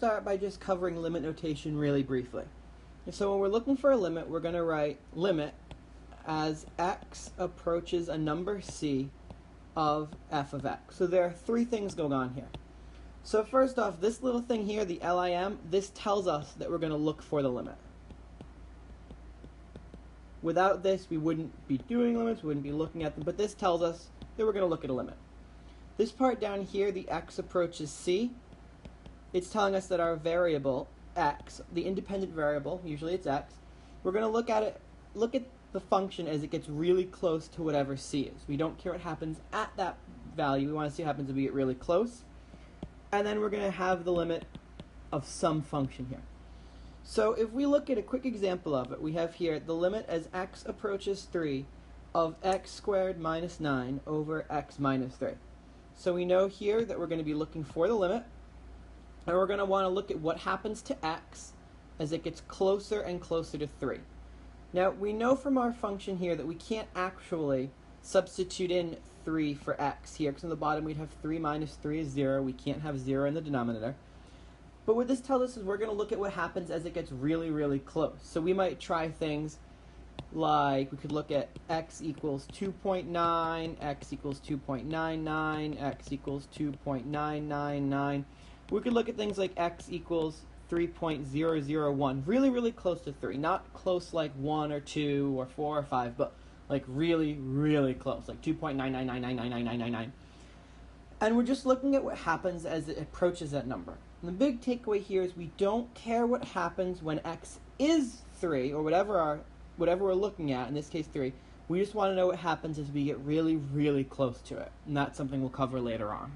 start by just covering limit notation really briefly. So when we're looking for a limit, we're going to write limit as x approaches a number c of f of x. So there are three things going on here. So first off, this little thing here, the lim, this tells us that we're going to look for the limit. Without this, we wouldn't be doing limits, we wouldn't be looking at them, but this tells us that we're going to look at a limit. This part down here, the x approaches c, it's telling us that our variable x, the independent variable, usually it's x, we're going to look at the function as it gets really close to whatever c is. We don't care what happens at that value, we want to see what happens if we get really close. And then we're going to have the limit of some function here. So if we look at a quick example of it, we have here the limit as x approaches 3 of x squared minus 9 over x minus 3. So we know here that we're going to be looking for the limit, and we're going to want to look at what happens to x as it gets closer and closer to 3. Now we know from our function here that we can't actually substitute in 3 for x here, because on the bottom we'd have 3 minus 3 is 0. We can't have 0 in the denominator. But what this tells us is we're going to look at what happens as it gets really, really close. So we might try things like, we could look at x equals 2.9, x equals 2.99, x equals 2.999. We could look at things like x equals 3.001, really, really close to 3. Not close like 1 or 2 or 4 or 5, but like really, really close, like 2.999999999. And we're just looking at what happens as it approaches that number. And the big takeaway here is we don't care what happens when x is 3, or whatever we're looking at, in this case 3. We just want to know what happens as we get really, really close to it. And that's something we'll cover later on.